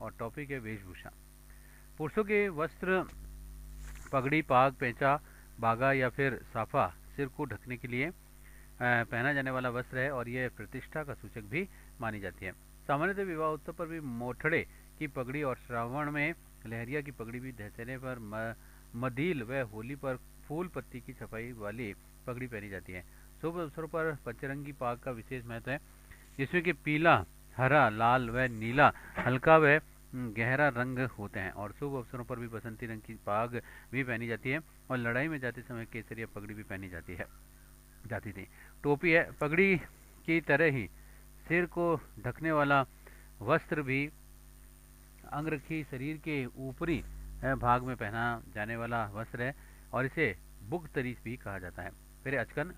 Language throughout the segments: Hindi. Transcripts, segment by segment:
और टॉपिक है वेशभूषा। पुरुषों के वस्त्र पगड़ी, पाग, पेंचा, बागा या फिर साफा सिर को ढकने के लिए पहना जाने वाला वस्त्र है और यह प्रतिष्ठा का सूचक भी मानी जाती है। सामान्यतः विवाह उत्सव पर भी मोठड़े की पगड़ी और श्रावण में लहरिया की पगड़ी भी, दशहरे पर मदील व होली पर फूल पत्ती की छपाई वाली पगड़ी पहनी जाती है। शुभ अवसरों पर पंचरंगी पाग का विशेष महत्व है, जिसमें कि पीला, हरा, लाल व नीला हल्का व गहरा रंग होते हैं। और शुभ अवसरों पर भी बसंती रंग की पाग भी पहनी जाती है और लड़ाई में जाते समय केसरिया पगड़ी भी पहनी जाती थी। टोपी है, पगड़ी की तरह ही सिर को ढकने वाला वस्त्र भी अंगरखी शरीर के ऊपरी भाग में पहना जाने वाला वस्त्र है और इसे बुग तरीस भी कहा जाता है। फिर अचकन,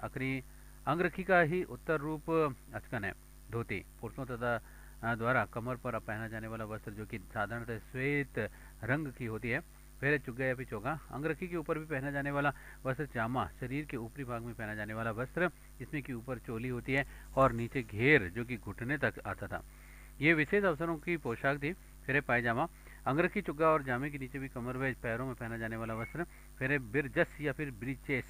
अंगरखी का ही उत्तर रूप अचकन है। धोती पुरुषों तथा द्वारा कमर पर पहना जाने वाला वस्त्र जो कि साधारणतः श्वेत रंग की होती है। फिर चुग्गा या फिर चोगा, अंगरखी के ऊपर भी पहना जाने वाला वस्त्र। जामा, शरीर के ऊपरी भाग में पहना जाने वाला वस्त्र, इसमें की ऊपर चोली होती है और नीचे घेर जो कि घुटने तक आता था। ये विशेष अवसरों की पोशाक थी। फिर पायजामा, अंगरखी, चुग्गा और जामे के नीचे भी कमर व पैरों में पहना जाने वाला वस्त्र। फिर बिरजस या फिर ब्रीचेस,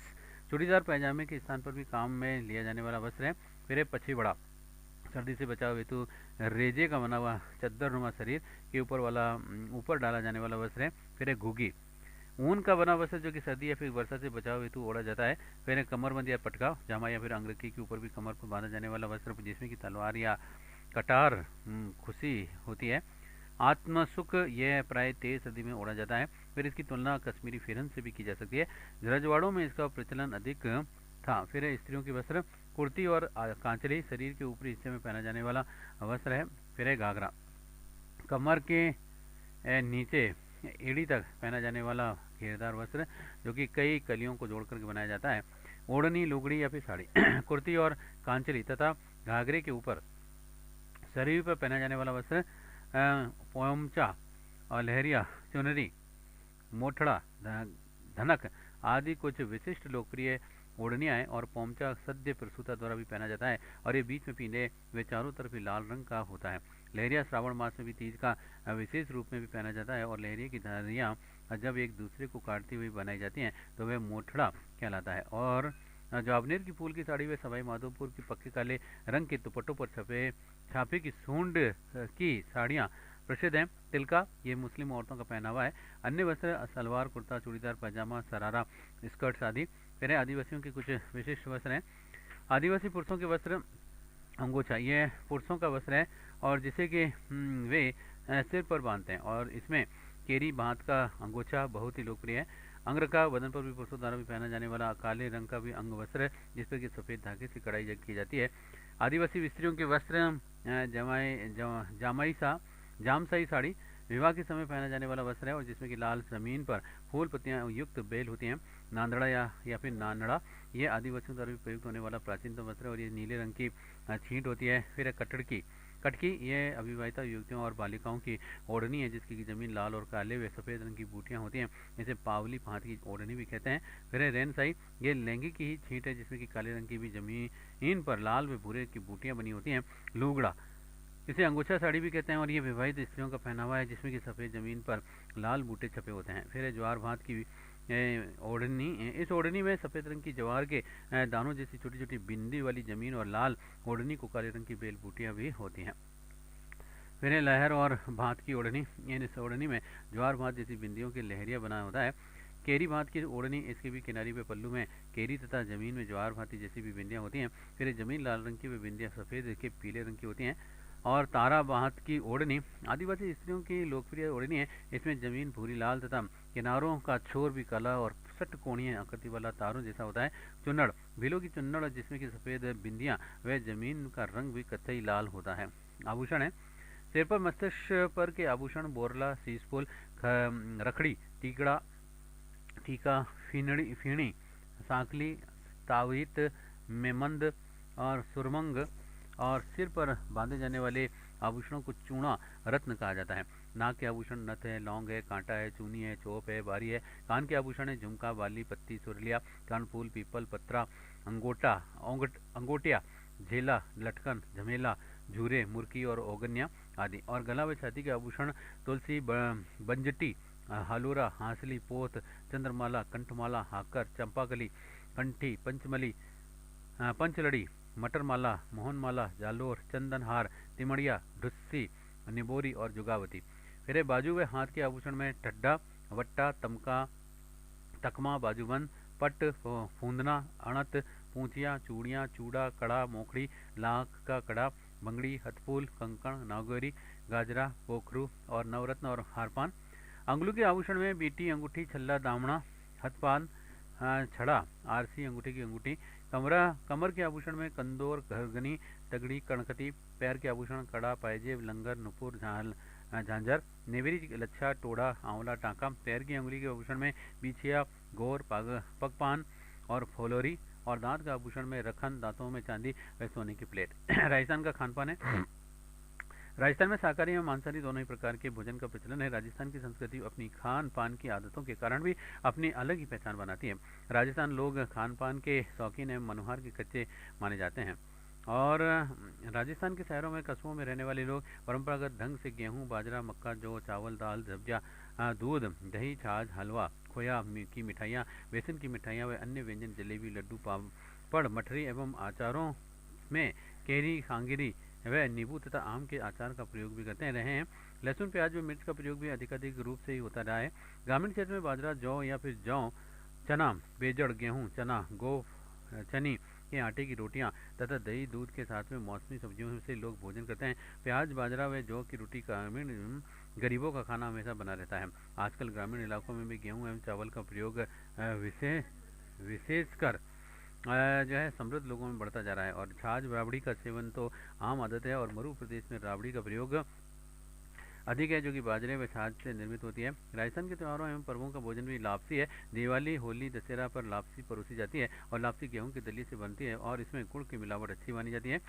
चूड़ीदार पायजामे के स्थान पर भी काम में लिया जाने वाला वस्त्र है। फिर पछीबड़ा, सर्दी से बचाव हेतु रेजे का बना हुआ चद्दरनुमा शरीर के ऊपर डाला जाने वाला वस्त्र है। फिर घुगी, ऊन का बना वस्त्र जो कि सर्दी या फिर वर्षा से बचाव हेतु ओढ़ा जाता है। फिर कमरबंद या पटका, जामा या फिर अंगरखी के ऊपर भी कमर पर बांधा जाने वाला वस्त्र, जिसमें कि तलवार या कटार खुशी होती है। आत्मसुख, यह प्राय तेज सर्दी में ओढ़ा जाता है। फिर इसकी तुलना कश्मीरी फिरन से भी की जा सकती है। रजवाड़ों में इसका प्रचलन अधिक था। फिर स्त्रियों की वस्त्र, कुर्ती और कांचली, शरीर के ऊपरी हिस्से में पहना जाने वाला वस्त्र है। फिर घाघरा, कमर के नीचे एड़ी तक पहना जाने वाला घेरदार वस्त्र जो कि कई कलियों को जोड़कर बनाया जाता है। ओढ़नी, लुगड़ी या फिर साड़ी, कुर्ती और कांचली तथा घाघरे के ऊपर शरीर पर पहना जाने वाला वस्त्र। पोमचा और लहरिया, चुनरी, मोठड़ा, धनक आदि कुछ विशिष्ट लोकप्रिय ओढ़नियाँ हैं। और पोमचा सद्य प्रसूता द्वारा भी पहना जाता है और ये बीच में पीले वे चारों तरफ ही लाल रंग का होता है। लहरिया श्रावण मास में भी तीज का विशेष रूप में भी पहना जाता है और लहरिया की धारियाँ जब एक दूसरे को काटती हुई बनाई जाती हैं तो वह मोठड़ा कहलाता है। और जावनेर की फूल की साड़ी व सवाई माधोपुर की पक्के काले रंग के दुपट्टों पर छापे की सूंड की साड़ियाँ प्रसिद्ध हैं। तिलका, ये मुस्लिम औरतों का पहनावा है। अन्य वस्त्र सलवार, कुर्ता, चूड़ीदार पायजामा, सरारा, स्कर्ट्स आदि। फिर आदिवासियों के कुछ विशिष्ट वस्त्र हैं। आदिवासी पुरुषों के वस्त्र अंगोछा, ये पुरुषों का वस्त्र है और जिसे कि वे सिर पर बांधते हैं और इसमें केरी बांध का अंगोछा बहुत ही लोकप्रिय है। अंगरखा, बदन पर भी पुरुषों द्वारा भी पहना जाने वाला काले रंग का भी अंग वस्त्र है जिस पर कि सफ़ेद धागे से कढ़ाई की जाती है। आदिवासी स्त्रियों के वस्त्र जामसाई साड़ी विवाह के समय पहना जाने वाला वस्त्र है और जिसमें कि लाल जमीन पर फूल पत्तियां युक्त बेल होती हैं। नांदड़ा या फिर नानड़ा, ये आदिवासियों द्वारा भी प्रयुक्त होने वाला प्राचीनतम वस्त्र है और ये नीले रंग की छींट होती है। फिर कटकी, ये अविवाहिता युवतियों और बालिकाओं की ओढ़नी है जिसकी जमीन लाल और काले व सफ़ेद रंग की बूटियाँ होती हैं। इसे पावली फांत की ओढ़नी भी कहते हैं। फिर रेनसाई, ये लहंगे की ही छींट है जिसमें कि काले रंग की भी जमीन पर लाल व भूरे की बूटियाँ बनी होती हैं। लूगड़ा, इसे अंगोछा साड़ी भी कहते हैं और ये विवाहित स्त्रियों का पहनावा है जिसमें कि सफ़ेद जमीन पर लाल बूटे छपे होते हैं। फिर ज्वार भात की ओढ़नी, इस ओढ़नी में सफ़ेद रंग की ज्वार के दानों जैसी छोटी छोटी बिंदी वाली जमीन और लाल ओढ़नी को काले रंग की बेल बूटियाँ भी होती हैं। फिर लहर और भात की ओढ़नी, इस ओढ़नी में ज्वार भात जैसी बिंदियों के लहरिया बना होता है। केरी भात की ओढ़नी, इसके भी किनारी पे पल्लू में केरी तथा जमीन में ज्वार भाती जैसी भी बिंदियाँ होती हैं। फिर जमीन लाल रंग की व बिंदियाँ सफ़ेद के पीले रंग की होती हैं। और तारा बात की ओढ़नी आदिवासी स्त्रियों की लोकप्रिय ओढ़नी है। इसमें जमीन भूरी लाल तथा किनारों का छोर भी काला और षटकोणीय आकृति वाला तारों जैसा होता है। चुन्नड़, भीलों की चुन्नड़ जिसमें कि सफ़ेद बिंदियाँ व जमीन का रंग भी कत्थई लाल होता है। आभूषण है, सिर पर मस्तिष्क पर के आभूषण बोरला, शीशफूल, रखड़ी, टीका, फीणी, सांकली, तावीत, मेमंद और सुरमंग। और सिर पर बांधे जाने वाले आभूषणों को चूड़ा रत्न कहा जाता है। नाक के आभूषण नथ है, लौंग है, कांटा है, चूनी है, चोप है, बारी है। कान के आभूषण है झुमका, बाली, पत्ती, सुरलिया, कानफूल, पीपल, पत्रा, अंगोटिया, झेला, लटकन, झमेला, झूरे, मुर्की और ओगन्या। आदि। और गला व छाती के आभूषण तुलसी, बंजटी, हालूरा, हांसली, पोत, चंद्रमाला, कंठमाला, हाकर, चंपाकली, कंठी, पंचमली, पंचलड़ी, मटरमाला, मोहनमाला, जालोर, चंदनहार, तिमड़िया, ढुस्सी, निबोरी और जुगावती। फिर बाजू व हाथ के आभूषण में ठड्डा, वट्टा, तमका, तकमा, बाजूबंद, पट, फूंदना, अणत, पूंचिया, चूड़ियाँ, चूड़ा, कड़ा, मोखड़ी, लाख का कड़ा, बंगड़ी, हथफूल, कंकण, नागौरी, गाजरा, पोखरू और नवरत्न और हारपान। अंगुली के आभूषण में बीटी, अंगूठी, छल्ला, दामना, हथपान, छड़ा, आरसी, अंगूठी की अंगूठी। कमर के आभूषण में कंदोर, घरगनी, तगड़ी, कणकती। पैर के आभूषण कड़ा, पायजेब, लंगर, नुपुर, झांझर, नेवरी, लच्छा, टोड़ा, आंवला, टांका। पैर की अंगुली के आभूषण में बिछिया, गोर, पगपान और फोलोरी। और दांत का आभूषण में रखन, दांतों में चांदी व सोने की प्लेट। राजस्थान का खान पान है। राजस्थान में शाकाहारी एवं मांसाहारी दोनों ही प्रकार के भोजन का प्रचलन है। राजस्थान की संस्कृति अपनी खान पान की आदतों के कारण भी अपनी अलग ही पहचान बनाती है। राजस्थान लोग खान पान के शौकीन एवं मनोहार के कच्चे माने जाते हैं। और राजस्थान के शहरों में, कस्बों में रहने वाले लोग परंपरागत ढंग से गेहूं, बाजरा, मक्का, जौ, चावल, दाल, सब्जियां, दूध, दही, छाछ, हलवा, खोया की मिठाइयाँ, बेसन की मिठाइयाँ व अन्य व्यंजन, जलेबी, लड्डू, पापड़, मठरी एवं अचारों में केरी, खांगिरी व नींबू तथा आम के अचार का प्रयोग भी करते रहे हैं। लहसुन, प्याज व मिर्च का प्रयोग भी अधिकाधिक रूप से ही होता रहा है। ग्रामीण क्षेत्र में बाजरा, जौ या फिर जौ, चना, बेजड़, गेहूँ, चना, चनी के आटे की रोटियां तथा दही दूध के साथ में मौसमी सब्जियों से लोग भोजन करते हैं। प्याज, बाजरा व जौ की रोटी ग्रामीण गरीबों का खाना हमेशा बना रहता है। आजकल ग्रामीण इलाकों में भी गेहूं एवं चावल का प्रयोग विशेषकर जो है समृद्ध लोगों में बढ़ता जा रहा है। और छाछ, राबड़ी का सेवन तो आम आदत है। और मरु प्रदेश में राबड़ी का प्रयोग अधिक है, जो कि बाजरे व छाछ से निर्मित होती है। राजस्थान के त्योहारों एवं पर्वों का भोजन भी लापसी है। दिवाली, होली, दशहरा पर लापसी परोसी जाती है और लापसी गेहूं के दलिए से बनती है और इसमें गुड़ की मिलावट अच्छी मानी जाती है।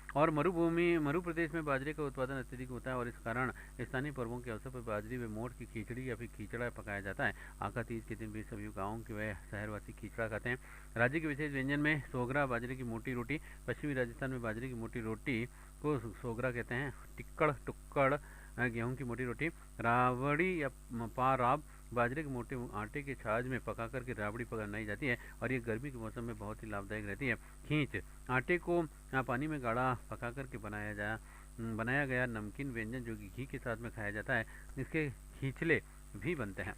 और मरु प्रदेश में बाजरे का उत्पादन अत्यधिक होता है और इस कारण स्थानीय पर्वों के अवसर पर बाजरी व मोठ की खिचड़ी या फिर खिचड़ा पकाया जाता है। आका तीज के दिन भी सभी गाँव के व शहरवासी खिचड़ा खाते हैं। राज्य के विशेष व्यंजन में सोगरा, बाजरे की मोटी रोटी। पश्चिमी राजस्थान में बाजरे की मोटी रोटी को सोगरा कहते हैं। टिक्कड़, टुक्कड़, गेहूं की मोटी रोटी। रावड़ी या पाराब, बाजरे के मोटे आटे के छाछ में पकाकर के राबड़ी बनाई जाती है और ये गर्मी के मौसम में बहुत ही लाभदायक रहती है। खींच, आटे को पानी में गाढ़ा पकाकर के बनाया गया नमकीन व्यंजन, जो कि घी के साथ में खाया जाता है। इसके खींचले भी बनते हैं।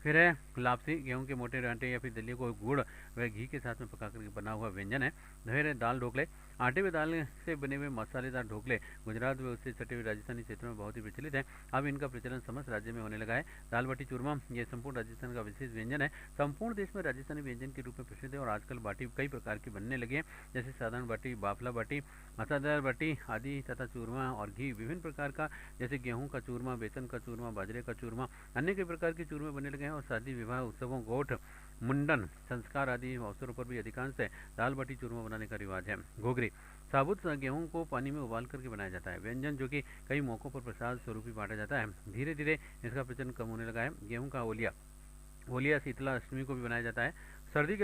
फिर है लापसी, गेहूं के मोटे आटे या फिर दलिए को गुड़ व घी के साथ में पकाकर के बना हुआ व्यंजन है। फिर है दाल ढोकले, आटे व दाल से बने हुए मसालेदार ढोकले गुजरात व उससे सटे हुए राजस्थानी क्षेत्रों में बहुत ही प्रचलित है। अब इनका प्रचलन समस्त राज्य में होने लगा है। दाल बाटी चूरमा, ये संपूर्ण राजस्थान का विशेष व्यंजन है। संपूर्ण देश में राजस्थानी व्यंजन के रूप में प्रसिद्ध है और आजकल बाटी कई प्रकार की बनने लगी है, जैसे साधारण बाटी, बाफला बाटी, मसालेदार बाटी आदि तथा चूरमा और घी विभिन्न प्रकार का, जैसे गेहूँ का चूरमा, बेसन का चूरमा, बाजरे का चूरमा, अन्य कई प्रकार के चूरमे बनने लगे हैं। और शादी, विवाह, उत्सवों, गोठ, मुंडन, संस्कार आदि अवसरों पर भी अधिकांश दाल बाटी चूरमा बनाने का रिवाज है। घोगरी, साबुत गेहूं को पानी में उबाल करके बनाया जाता है व्यंजन, जो कि कई मौकों पर प्रसाद स्वरूप ही बांटा जाता है। धीरे धीरे इसका प्रचलन कम होने लगा है। गेहूं का ओलिया शीतला अष्टमी को भी बनाया जाता है। सर्दी के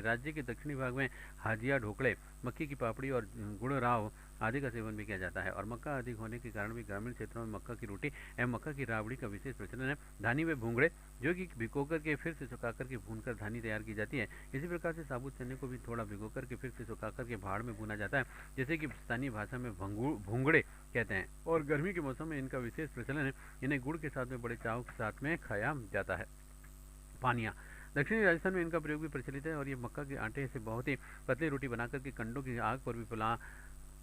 राज्य के दक्षिणी भाग में हाजिया, ढोकले, मक्की की पापड़ी और गुड़राव आदि का सेवन भी किया जाता है। और मक्का अधिक होने के कारण भी ग्रामीण क्षेत्रों में मक्का की रोटी एवं मक्का की राबड़ी का विशेष प्रचलन है। धानी व भूंगड़े, जो कि भिगोकर के फिर से सुखाकर के भूनकर धानी तैयार की जाती है। इसी प्रकार से साबुत चने को भी थोड़ा भिगोकर के फिर से सुखाकर के भाड़ में भुना जाता है, जैसे कि स्थानीय भाषा में भूंगड़े कहते हैं। और गर्मी के मौसम में इनका विशेष प्रचलन है। इन्हें गुड़ के साथ में बड़े चाव के साथ में खाया जाता है। पानिया, दक्षिणी राजस्थान में इनका प्रयोग भी प्रचलित है और ये मक्का के आटे से बहुत ही पतली रोटी बनाकर के कंडों की आग पर भी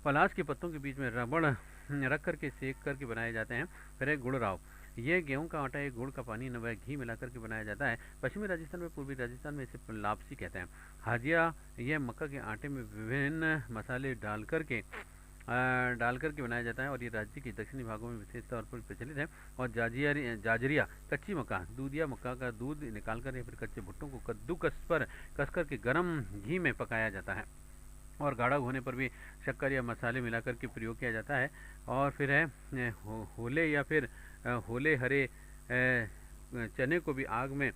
पलाश के पत्तों के बीच में रबड़ रख करके सेक करके बनाए जाते हैं। फिर है गुड़राव, ये गेहूं का आटा, एक गुड़ का पानी व घी मिलाकर के बनाया जाता है। पश्चिमी राजस्थान में, पूर्वी राजस्थान में इसे लापसी कहते हैं। हाजिया, यह मक्का के आटे में विभिन्न मसाले डालकर के बनाया जाता है और ये राज्य के दक्षिणी भागों में विशेष तौर पर प्रचलित है। और जाजरिया, कच्ची मक्का, दूधिया मक्का का दूध निकालकर या फिर कच्चे भुट्टों को कद्दूकस पर कसकर के गर्म घी में पकाया जाता है और गाढ़ा होने पर भी शक्कर या मसाले मिलाकर के प्रयोग किया जाता है। और फिर है होले या फिर होले, हरे चने को भी आग में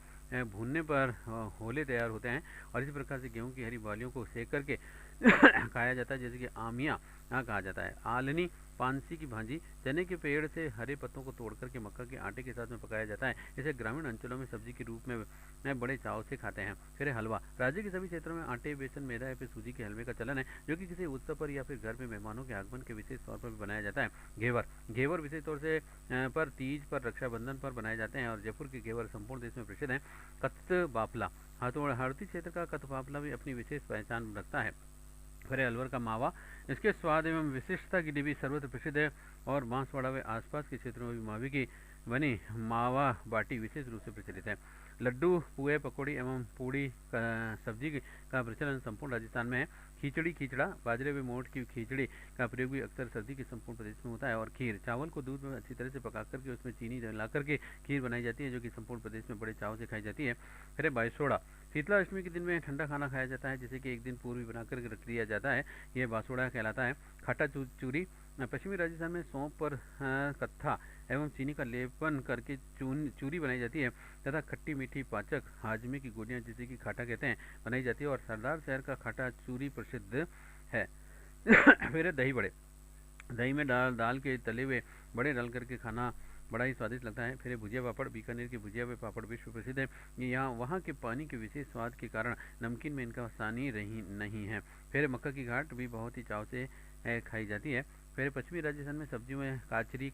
भूनने पर होले तैयार होते हैं। और इसी प्रकार से गेहूं की हरी बालियों को सेक करके खाया जाता है, जैसे कि आमिया कहा जाता है। आलनी, पानसी की भांजी चने के पेड़ से हरे पत्तों को तोड़ करके मक्का के आटे के साथ में पकाया जाता है। इसे ग्रामीण अंचलों में सब्जी के रूप में बड़े चाव से खाते हैं। फिर हलवा। राज्य के सभी क्षेत्रों में आटे, बेसन, मैदा या फिर सूजी के हलवे का चलन है, जो कि किसी उत्सव पर या फिर घर में मेहमानों के आगमन के विशेष तौर पर बनाया जाता है। घेवर। घेवर विशेष तौर से पर तीज पर, रक्षाबंधन पर बनाए जाते हैं और जयपुर के घेवर संपूर्ण देश में प्रसिद्ध है। कत्त-बाफला। हरती क्षेत्र का कत्त-बाफला भी अपनी विशेष पहचान रखता है। फिर अलवर का मावा। इसके स्वाद एवं विशिष्टता के लिए भी सर्वत्र प्रसिद्ध है और बांसवाड़ा व आसपास के क्षेत्रों में भी मावे की बनी मावा बाटी विशेष रूप से प्रचलित है। लड्डू, पुए, पकौड़ी एवं पूड़ी सब्जी का प्रचलन संपूर्ण राजस्थान में है। खिचड़ी, खिचड़ा। बाजरे व मोठ की खिचड़ी का प्रयोग भी अक्सर सर्दी के संपूर्ण प्रदेश में होता है। और खीर। चावल को दूध में अच्छी तरह से पका करके उसमें चीनी मिला करके खीर बनाई जाती है, जो कि संपूर्ण प्रदेश में बड़े चाव से खाई जाती है। फिर बायसोड़ा। शीतला अष्टमी के दिन में ठंडा खाना खाया जाता है, जिसे कि एक दिन पूर्व बना कर रख दिया जाता है। यह बासोड़ा कहलाता है। खाटा चूरी। पश्चिमी राजस्थान में सौंफ पर कत्था एवं चीनी का लेपन करके चूरी बनाई जाती है तथा खट्टी मीठी पाचक हाजमे की गोलियां, जिसे कि खाटा कहते हैं, बनाई जाती है और सरदार शहर का खाटा चूरी प्रसिद्ध है। फिर दही बड़े। दही में दाल के तले हुए बड़े डाल करके खाना बड़ा ही स्वादिष्ट लगता है। फिर भुजिया पापड़। बीकानेर के भुजिया व पापड़ विश्व प्रसिद्ध है। यहाँ वहाँ के पानी के विशेष स्वाद के कारण नमकीन में इनका स्थानीय नहीं है। फिर मक्का की घाट भी बहुत ही चाव से खाई जाती है। फिर पश्चिमी राजस्थान में सब्जियों में काचरी,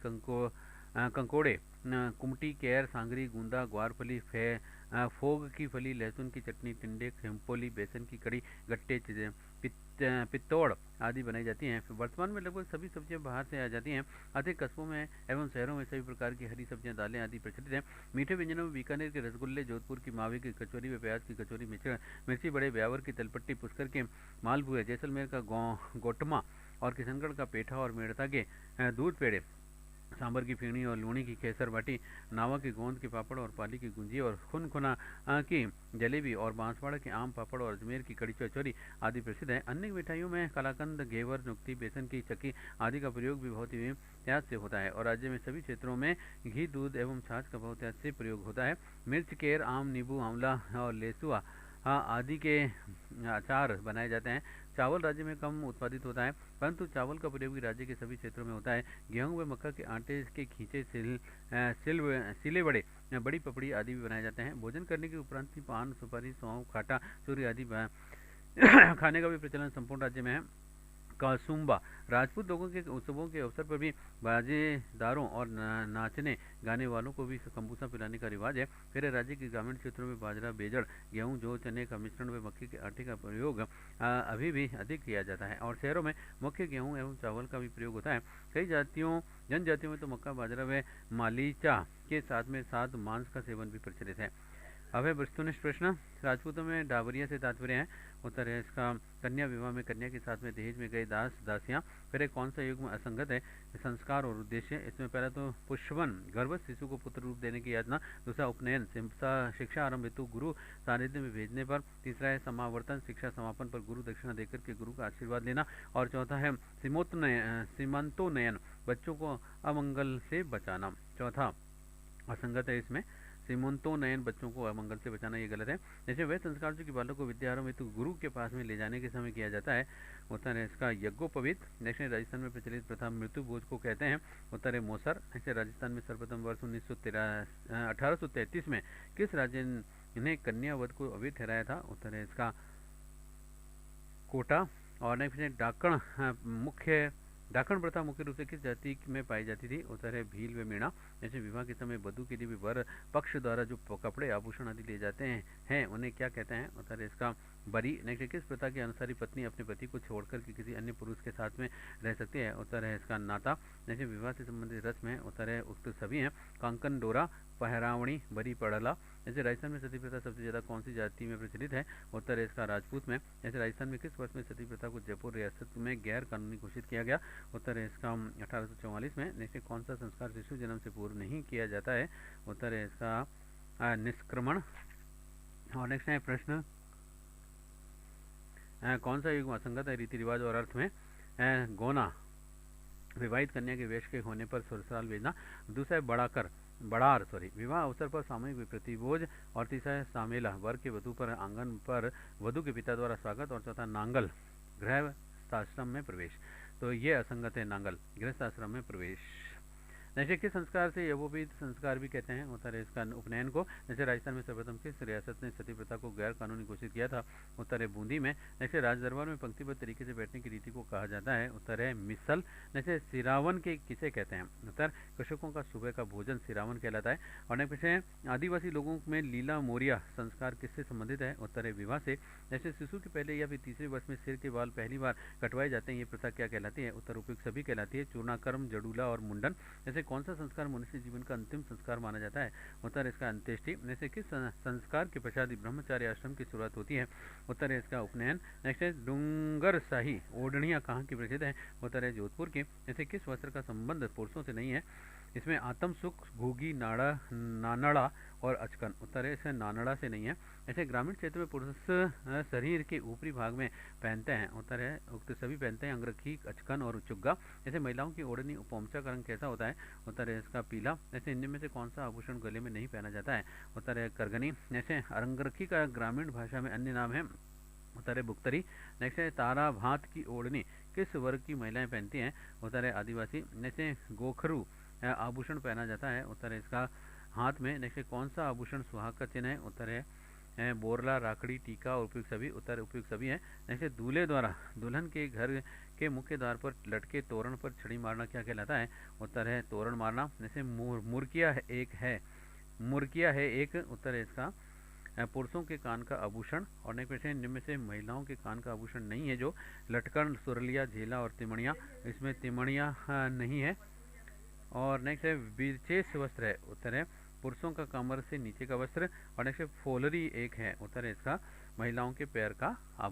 कंकोड़े, कुमटी, केर, सांगरी, गूंदा, ग्वारफली, फोग की फली, लहसुन की चटनी, टिंडे, खेमपोली, बेसन की कड़ी, गट्टे, पित्तौड़ आदि बनाई जाती हैं। वर्तमान में लगभग सभी सब्जियां बाहर से आ जाती हैं। अधिक कस्बों में एवं शहरों में सभी प्रकार की हरी सब्जियां, दालें आदि प्रचलित हैं। मीठे व्यंजनों में बीकानेर के रसगुल्ले, जोधपुर की मावे की कचौरी व प्याज की कचौरी, मिर्ची बड़े, ब्यावर की तलपट्टी, पुष्कर के मालपुए, जैसलमेर का गोटमा और किशनगढ़ का पेठा और मेड़ता के दूध पेड़े, सांबर की फेणी और लूणी की केसर बाटी, नावा की गोंद के पापड़ और पाली की गुंजी और खुनखुना की जलेबी और बांसवाड़ा के आम पापड़ और अजमेर की कड़ी चौचौरी आदि प्रसिद्ध है। अन्य मिठाइयों में कलाकंद, घेवर, नुक्ती, बेसन की चक्की आदि का प्रयोग भी बहुत ही त्याग से होता है और राज्य में सभी क्षेत्रों में घी, दूध एवं छाछ का बहुत त्याग से प्रयोग होता है। मिर्च, केर, आम, नींबू, आंवला और लेसुआ आदि के अचार बनाए जाते हैं। चावल राज्य में कम उत्पादित होता है, परंतु चावल का प्रयोग भी राज्य के सभी क्षेत्रों में होता है। गेहूं व मक्का के आटे के खींचे सिले बड़े, बड़ी पपड़ी आदि भी बनाए जाते हैं। भोजन करने के उपरांत पान, सुपारी, सौंफ, खाटा, चूरी आदि खाने का भी प्रचलन संपूर्ण राज्य में है। कासुम्बा। राजपूत लोगों के उत्सवों के अवसर पर भी बाजेदारों और नाचने गाने वालों को भी कंबूसा पिलाने का रिवाज है। फिर राज्य के ग्रामीण क्षेत्रों में बाजरा, बेजड़, गेहूं, जौ, चने का मिश्रण व मक्के के आटे का प्रयोग अभी भी अधिक किया जाता है और शहरों में मुख्य गेहूं एवं चावल का भी प्रयोग होता है। कई जनजातियों में तो मक्का, बाजरा व मालीचा के साथ मांस का सेवन भी प्रचलित है। अब है वस्तुनिष्ठ प्रश्न। राजपूतों में डाबरिया से तात्पर्य है। उत्तर है इसका कन्या विवाह में कन्या के साथ में दहेज में गए दास दासियां। फिर कौन सा युग में असंगत है? संस्कार और उद्देश्य। इसमें पहला तो पुष्पवन, गर्भस्थ शिशु को पुत्र रूप देने की यातना। दूसरा उपनयन, शिक्षा आरंभ हेतु गुरु सानिध्य में भेजने पर। तीसरा है समावर्तन, शिक्षा समापन पर गुरु दक्षिणा देकर के गुरु का आशीर्वाद लेना। और चौथा है सीमंतोन्नयन, बच्चों को अमंगल से बचाना। चौथा असंगत है इसमें, सीमंतोन्नयन, बच्चों को अमंगल से बचाना, ये गलत है। जैसे वह संस्कार जो कि बालक को विद्यारंभ हेतु गुरु के पास में ले जाने के समय किया जाता है। उत्तर है इसका यज्ञोपवीत। नेक्स्ट राजस्थान में प्रचलित प्रथा मृत्यु भोज को कहते हैं। उत्तर है मोसर। ऐसे राजस्थान में सर्वप्रथम वर्ष 1833 में किस राज्य ने कन्या वध को अवैध ठहराया था? उत्तर है इसका कोटा। और नेक्स्ट डाकण प्रथा मुख्य रूप से किस जाति में पाई जाती थी? उत्तर है भील व मीणा। जैसे विवाह के समय वधू के लिए भी वर पक्ष द्वारा जो कपड़े, आभूषण आदि ले जाते हैं उन्हें क्या कहते हैं? उत्तर है इसका बरी। नेक्स्ट किस प्रथा के अनुसार ही पत्नी अपने पति को छोड़कर के किसी अन्य पुरुष के साथ में रह सकती है? उत्तर है इसका नाता। जैसे विवाह से संबंधित रस्म है। उत्तर है उक्त सभी हैं। कांकन डोरा, पहरावणी, बरी पड़ला। जैसे राजस्थान में सती प्रथा सबसे ज्यादा कौन सी जाति में प्रचलित है? उत्तर है इसका राजपूत में। जैसे राजस्थान में किस वर्ष में सती प्रथा को जयपुर रियासत में गैर कानूनी घोषित किया गया? उत्तर है इसका 1844 में। नेक्स्ट कौन सा संस्कार शिशु जन्म से पूर्व नहीं किया जाता है? उत्तर है इसका निष्क्रमण। और नेक्स्ट है प्रश्न, कौन सा युग असंगत है रीति रिवाज और अर्थ में? गोना, विवाहित कन्या के वेश के होने पर ससुराल भेजना। दूसरा है बड़ार, विवाह अवसर पर सामूहिक प्रतिभोज। और तीसरा है सामेला, वर के वधु पर आंगन पर वधु के पिता द्वारा स्वागत। और चौथा नांगल, गृह आश्रम में प्रवेश। तो ये असंगत है नांगल। गृहस्थ आश्रम में प्रवेश। जैसे किस संस्कार से यवोपीत संस्कार भी कहते हैं, उत्तर है इसका उपनयन को। जैसे राजस्थान में सर्वप्रथम किस रियासत ने सती प्रथा को गैर कानूनी घोषित किया था, उत्तर है बूंदी में। जैसे राज दरबार में पंक्तिबद्ध तरीके से बैठने की रीति को कहा जाता है, उत्तर है मिसल। जैसे सिरावन के किसे कहते हैं, उत्तर कृषकों का सुबह का भोजन सिरावन कहलाता है। और नेक्स्ट है आदिवासी लोगों में लीला मोरिया संस्कार किससे संबंधित है, उत्तर है विवाह से। जैसे शिशु के पहले या फिर तीसरे वर्ष में सिर के बाल पहली बार कटवाए जाते हैं, ये प्रथा क्या कहलाती है, उत्तर उपयुक्त सभी कहलाती है। चूर्णाकर्म, जडूला और मुंडन। जैसे कौन सा संस्कार मनुष्य जीवन का अंतिम संस्कार माना जाता है, उत्तर इसका अंत्येष्टि। जैसे किस संस्कार के पश्चात ब्रह्मचार्य आश्रम की शुरुआत होती है, उत्तर है इसका उपनयन। नेक्स्ट है डूंगर शाही ओढ़नियाँ कहाँ की प्रसिद्ध है, उत्तर है जोधपुर की। जैसे किस वस्त्र का संबंध पुरुषों से नहीं है, इसमें आत्म सुख, घूगी, नानड़ा और अचकन, उत्तर है इसमें नानड़ा से नहीं है। ऐसे ग्रामीण क्षेत्र में पुरुष शरीर के ऊपरी भाग में पहनते हैं, उत्तर है उक्त सभी पहनते हैं अंगरखी, अचकन और चुग्गा। जैसे महिलाओं की ओढ़नी पोमचा का रंग कैसा होता है, उत्तर है इसका पीला। ऐसे इनमें से कौन सा आभूषण गले में नहीं पहना जाता है, उत्तर है करगनी। जैसे अंगरखी का ग्रामीण भाषा में अन्य नाम है, उत्तर है बुक्तरी। नेक्स्ट है तारा भात की ओढ़नी किस वर्ग की महिलाएं पहनती हैं, उत्तर है आदिवासी। जैसे गोखरू आभूषण पहना जाता है, उत्तर है इसका हाथ में। नेक्स्ट कौन सा आभूषण सुहाग का चिन्ह है, उत्तर है बोरला, राखड़ी, टीका और उपयुक्त सभी, उत्तर उपयुक्त सभी है। नेक्स्ट दूल्हे द्वारा दुल्हन के घर के मुख्य द्वार पर लटके तोरण पर छड़ी मारना क्या कहलाता है, उत्तर है तोरण मारना। जैसे मुर्किया है एक, उत्तर है इसका पुरुषों के कान का आभूषण। और नेक्स्ट क्वेश्चन इनमें से महिलाओं के कान का आभूषण नहीं है, जो लटकन, सुरलिया, झेला और तिमणिया, इसमें तिमणिया नहीं है। और नेक्स्ट है विशेष वस्त्र है, उत्तर है पुरुषों का कमर से नीचे का वस्त्र। और नेक्स्ट फोलरी एक है, उत्तर है इसका महिलाओं के पैर का आभूषण।